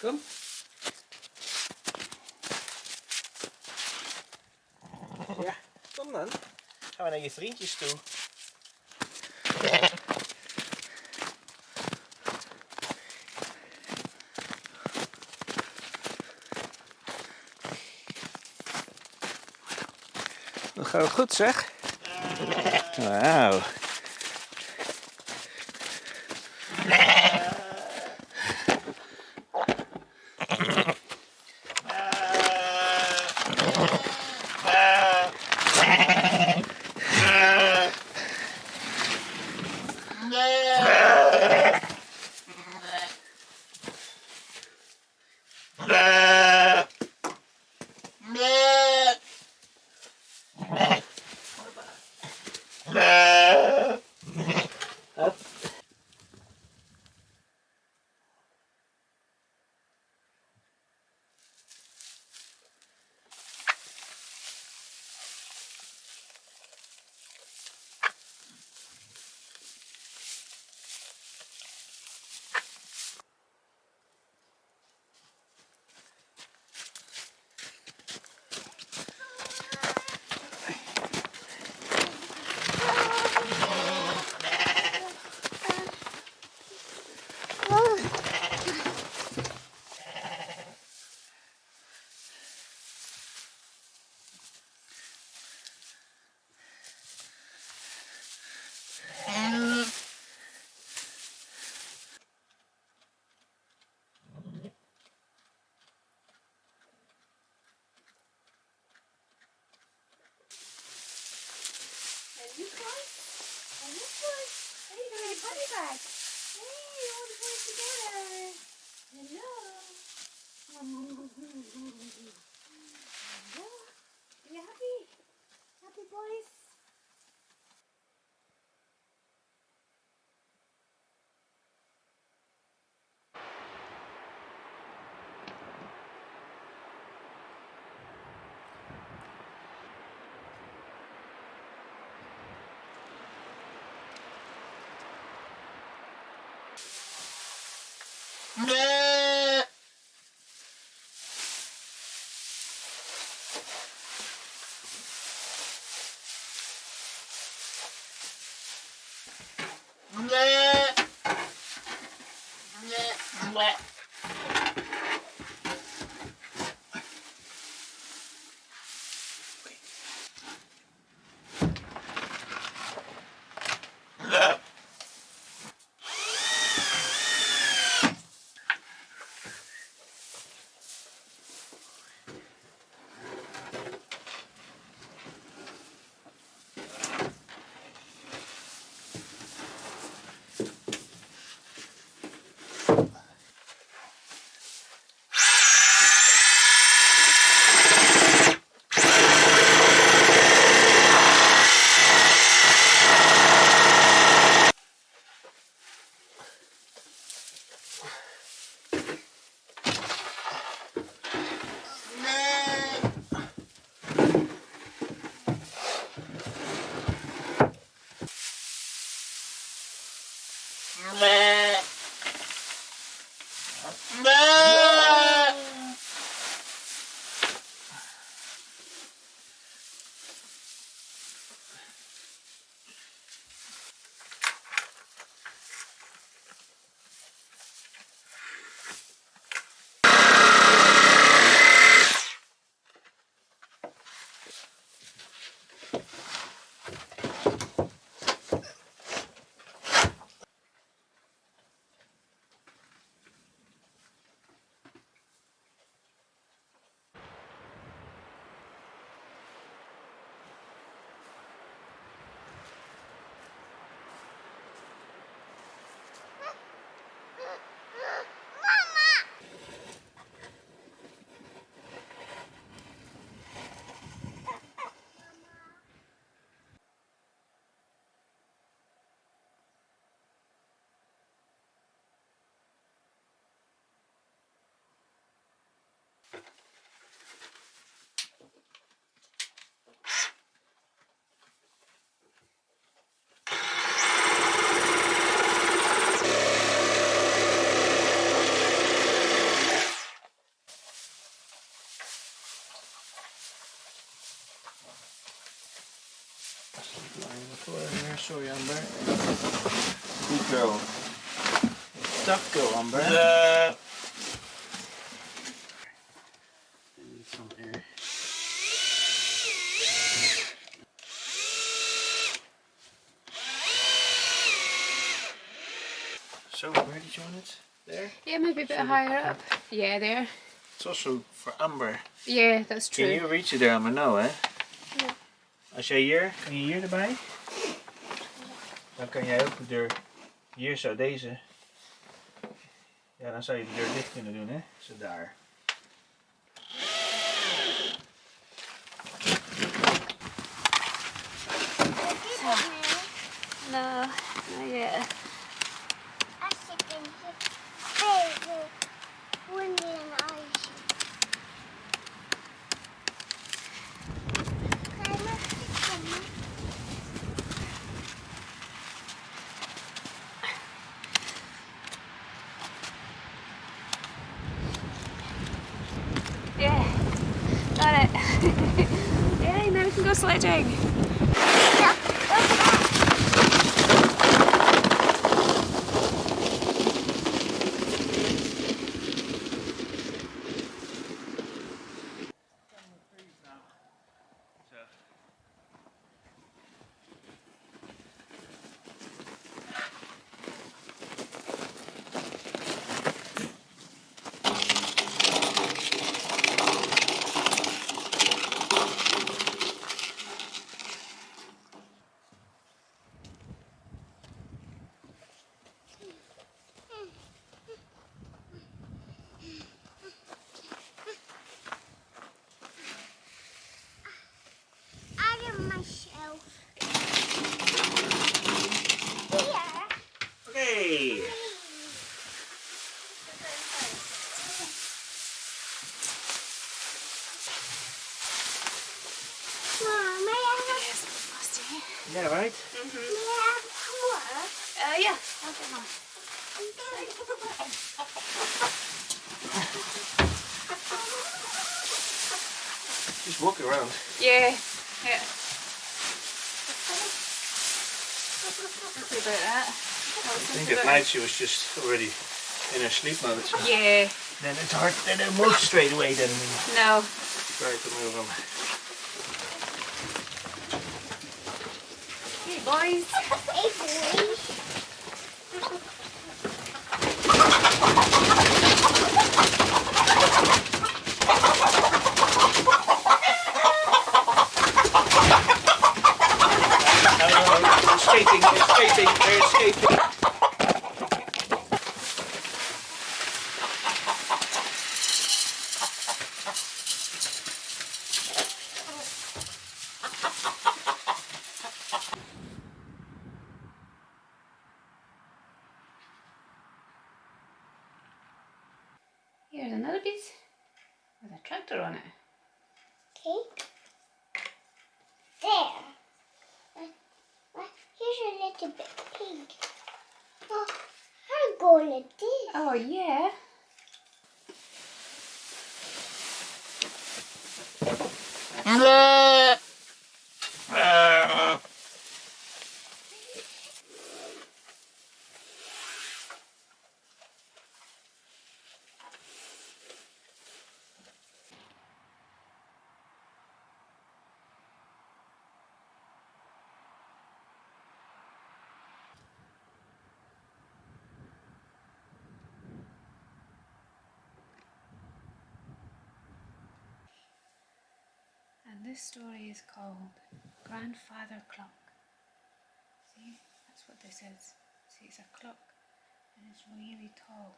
Kom. Ja, kom dan. Gaan we naar je vriendjes toe. Dat gaat goed zeg. Wauw. Sorry, Amber. Good girl. Tough girl, Amber. Need some air. So, where did you want it? There? Yeah, maybe a bit higher up. Yeah, there. It's also for Amber. Yeah, that's true. Can je reach it there, Amber? No, hè? Ja. Als jij hier, kan je hier erbij? Dan kan jij ook de deur hier zo, deze. Ja, dan zou je de deur dicht kunnen doen, hè? Zo daar. No, not yet. Yeah, got it. Yay, now we can go sledging. Okay. Yeah, right? Yeah, I'll get one. Just walk around. Yeah, yeah. Happy about that. I think at night she was just already in her sleep mode. So Yeah. then it's hard. They don't move straight away. Then we No. try to move them. Hey boys. Hey boys. They're escaping. They're escaping. They're escaping. Here's another piece with a tractor on it. Okay. There. Here's a little bit pig. Oh, I'm going to this. Oh yeah. And this story is called Grandfather Clock. See, that's what this is. See, it's a clock and it's really tall.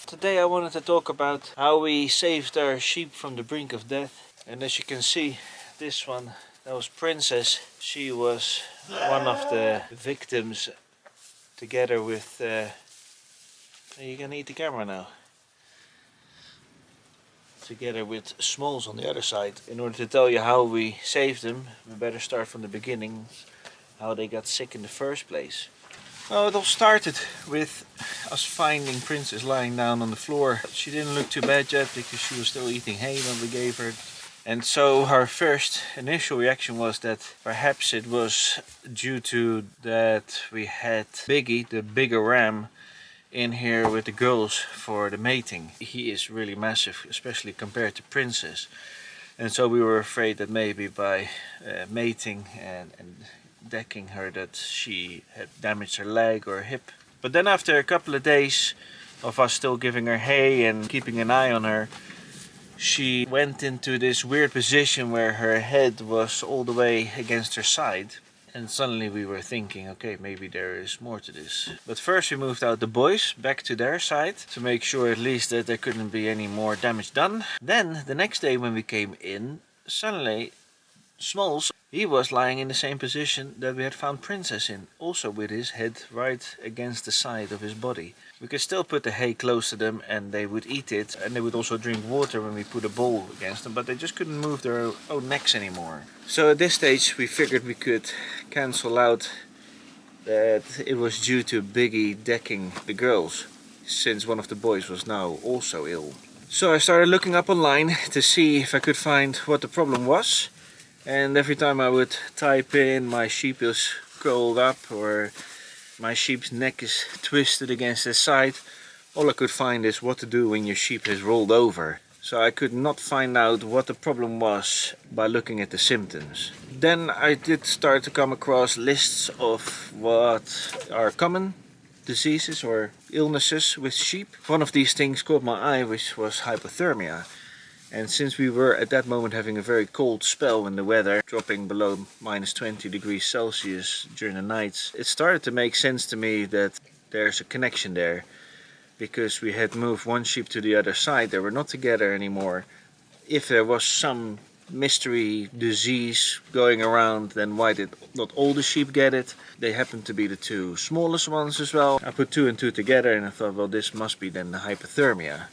Today I wanted to talk about how we saved our sheep from the brink of death. And as you can see, this one, that was Princess. She was one of the victims together with... Are you gonna eat the camera now? together with Smalls on the other side. In order to tell you how we saved them, we better start from the beginning, how they got sick in the first place. Well, it all started with us finding Princess lying down on the floor. She didn't look too bad yet because she was still eating hay when we gave her. And so our first initial reaction was that perhaps it was due to that we had Biggie, the bigger ram, in here with the girls for the mating. He is really massive, especially compared to Princess. And so we were afraid that maybe by mating and decking her that she had damaged her leg or hip. But then after a couple of days of us still giving her hay and keeping an eye on her, she went into this weird position where her head was all the way against her side. And suddenly we were thinking, okay, maybe there is more to this. But first we moved out the boys back to their side to make sure at least that there couldn't be any more damage done. Then the next day when we came in, suddenly Smalls, he was lying in the same position that we had found Princess in, also with his head right against the side of his body. We could still put the hay close to them and they would eat it, and they would also drink water when we put a bowl against them, but they just couldn't move their own necks anymore. So at this stage we figured we could cancel out that it was due to Biggie decking the girls, since one of the boys was now also ill. So I started looking up online to see if I could find what the problem was. And every time I would type in my sheep is curled up or my sheep's neck is twisted against the side, all I could find is what to do when your sheep is rolled over. So I could not find out what the problem was by looking at the symptoms. Then I did start to come across lists of what are common diseases or illnesses with sheep. One of these things caught my eye, which was hypothermia. And since we were at that moment having a very cold spell in the weather, dropping below minus 20 degrees Celsius during the nights, it started to make sense to me that there's a connection there. Because we had moved one sheep to the other side, they were not together anymore. If there was some mystery disease going around, then why did not all the sheep get it? They happened to be the two smallest ones as well. I put two and two together and I thought, well, this must be then the hypothermia.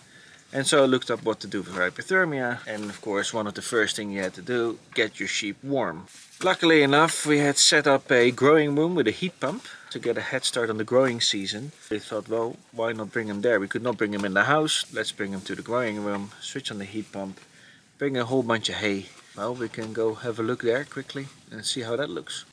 And so I looked up what to do for hypothermia, and of course one of the first things you had to do, get your sheep warm. Luckily enough, we had set up a growing room with a heat pump to get a head start on the growing season. We thought, well, why not bring him there? We could not bring him in the house. Let's bring him to the growing room, switch on the heat pump, bring a whole bunch of hay. Well, we can go have a look there quickly and see how that looks.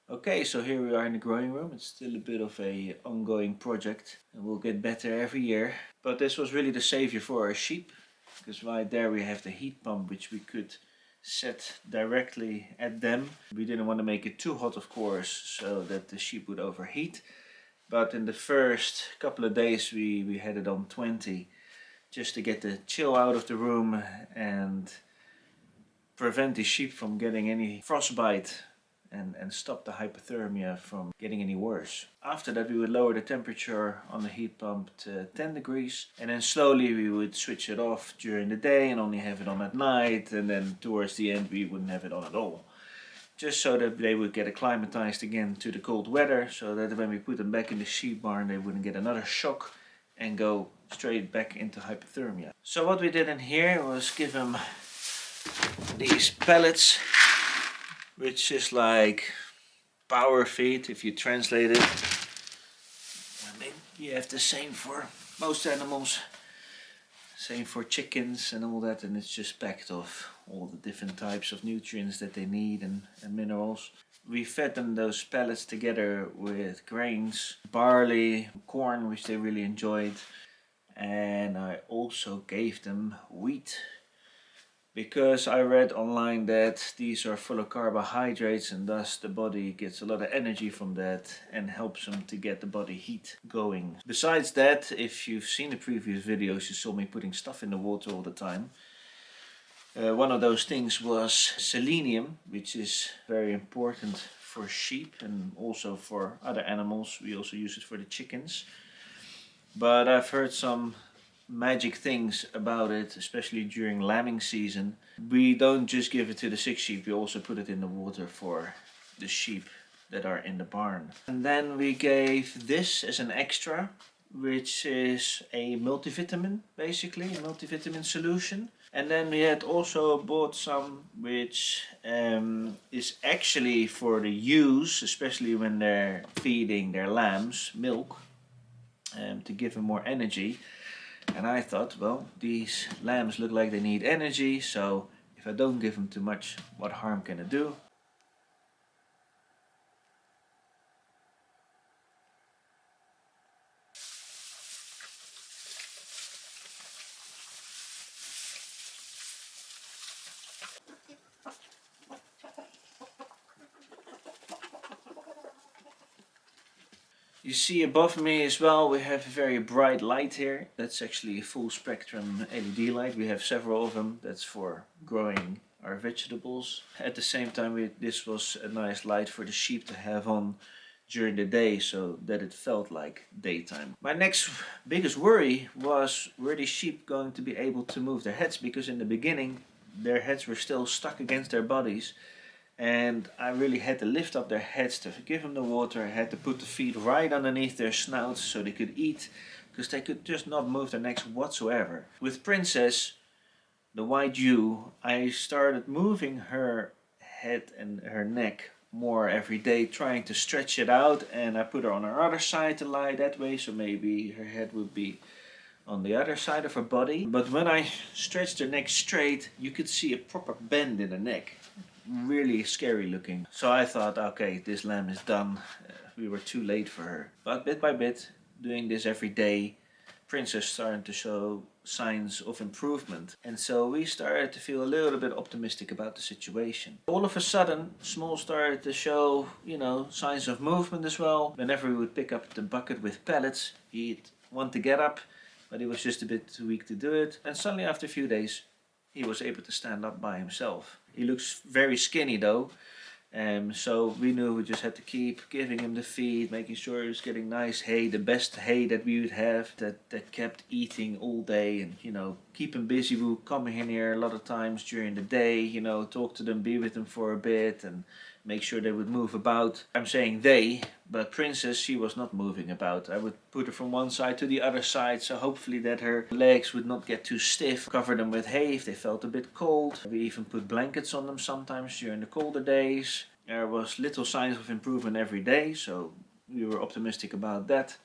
Okay, so here we are in the growing room. It's still a bit of a ongoing project and we'll get better every year. But this was really the savior for our sheep, because right there we have the heat pump which we could set directly at them. We didn't want to make it too hot, of course, so that the sheep would overheat. But in the first couple of days we had it on 20 just to get the chill out of the room and prevent the sheep from getting any frostbite and stop the hypothermia from getting any worse. After that we would lower the temperature on the heat pump to 10 degrees and then slowly we would switch it off during the day and only have it on at night, and then towards the end we wouldn't have it on at all. Just so that they would get acclimatized again to the cold weather, so that when we put them back in the sheep barn they wouldn't get another shock and go straight back into hypothermia. So what we did in here was give them these pellets, which is like power feed if you translate it. I mean, you have the same for most animals, same for chickens and all that, and it's just packed of all the different types of nutrients that they need and minerals. We fed them those pellets together with grains, barley, corn, which they really enjoyed, and I also gave them wheat. Because I read online that these are full of carbohydrates and thus the body gets a lot of energy from that and helps them to get the body heat going. Besides that, if you've seen the previous videos, you saw me putting stuff in the water all the time. One of those things was selenium, which is very important for sheep and also for other animals. We also use it for the chickens. But I've heard some magic things about it, especially during lambing season. We don't just give it to the sick sheep, we also put it in the water for the sheep that are in the barn. And then we gave this as an extra, which is a multivitamin, basically, a multivitamin solution. And then we had also bought some which is actually for the ewes, especially when they're feeding their lambs milk, to give them more energy. And I thought, well, these lambs look like they need energy, so if I don't give them too much, what harm can it do? You see above me as well, we have a very bright light here. That's actually a full spectrum LED light. We have several of them. That's for growing our vegetables. At the same time, this was a nice light for the sheep to have on during the day so that it felt like daytime. My next biggest worry was, were these sheep going to be able to move their heads? Because in the beginning, their heads were still stuck against their bodies. And I really had to lift up their heads to give them the water. I had to put the feet right underneath their snouts so they could eat, because they could just not move their necks whatsoever. With Princess, the white ewe, I started moving her head and her neck more every day, trying to stretch it out, and I put her on her other side to lie that way, so maybe her head would be on the other side of her body. But when I stretched her neck straight, you could see a proper bend in the neck. Really scary looking. So I thought, okay, this lamb is done. We were too late for her. But bit by bit, doing this every day, Princess started to show signs of improvement. And so we started to feel a little bit optimistic about the situation. All of a sudden, Small started to show, signs of movement as well. Whenever we would pick up the bucket with pellets, he'd want to get up, but he was just a bit too weak to do it. And suddenly after a few days, he was able to stand up by himself. He looks very skinny though, so we knew we just had to keep giving him the feed, making sure he was getting nice hay, the best hay that we would have, that kept eating all day, and keep him busy. We would come in here a lot of times during the day, talk to them, be with them for a bit, and make sure they would move about. I'm saying they, but Princess, she was not moving about. I would put her from one side to the other side, so hopefully that her legs would not get too stiff. Cover them with hay if they felt a bit cold. We even put blankets on them sometimes during the colder days. There was little signs of improvement every day, so we were optimistic about that.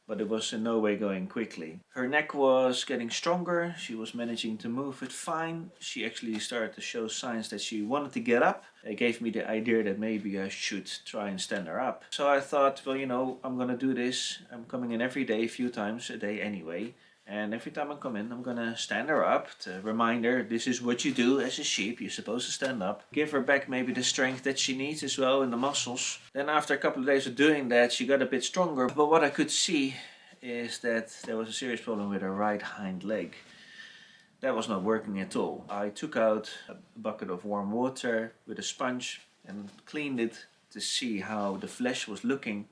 But it was in no way going quickly. Her neck was getting stronger, she was managing to move it fine. She actually started to show signs that she wanted to get up. It gave me the idea that maybe I should try and stand her up. So I thought, well, I'm gonna do this. I'm coming in every day, a few times a day anyway. And every time I come in, I'm gonna stand her up to remind her this is what you do as a sheep. You're supposed to stand up. Give her back maybe the strength that she needs as well in the muscles. Then after a couple of days of doing that, she got a bit stronger. But what I could see is that there was a serious problem with her right hind leg. That was not working at all. I took out a bucket of warm water with a sponge and cleaned it to see how the flesh was looking.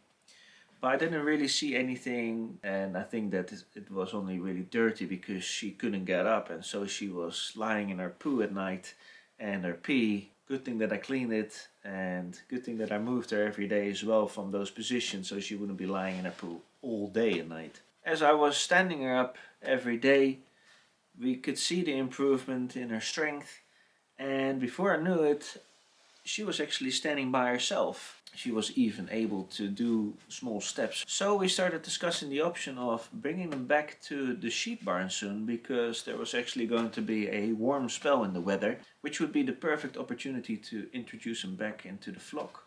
But I didn't really see anything, and I think that it was only really dirty because she couldn't get up, and so she was lying in her poo at night and her pee. Good thing that I cleaned it, and good thing that I moved her every day as well from those positions so she wouldn't be lying in her poo all day and night. As I was standing her up every day, we could see the improvement in her strength, and before I knew it, she was actually standing by herself. She was even able to do small steps. So we started discussing the option of bringing them back to the sheep barn soon, because there was actually going to be a warm spell in the weather, which would be the perfect opportunity to introduce them back into the flock.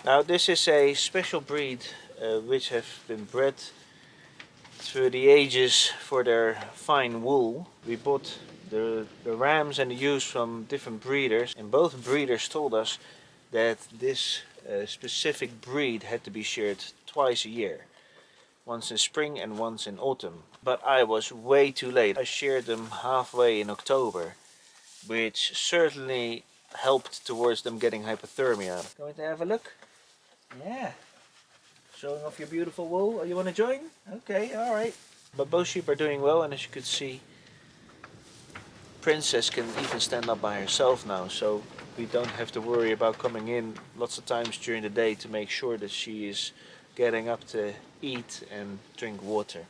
Now this is a special breed which have been bred through the ages for their fine wool. We bought the rams and the ewes from different breeders, and both breeders told us that this a specific breed had to be sheared twice a year. Once in spring and once in autumn. But I was way too late. I sheared them halfway in October, which certainly helped towards them getting hypothermia. Going to have a look? Yeah. Showing off your beautiful wool. Oh, you want to join? Okay, alright. But both sheep are doing well, and as you could see, Princess can even stand up by herself now, so we don't have to worry about coming in lots of times during the day to make sure that she is getting up to eat and drink water.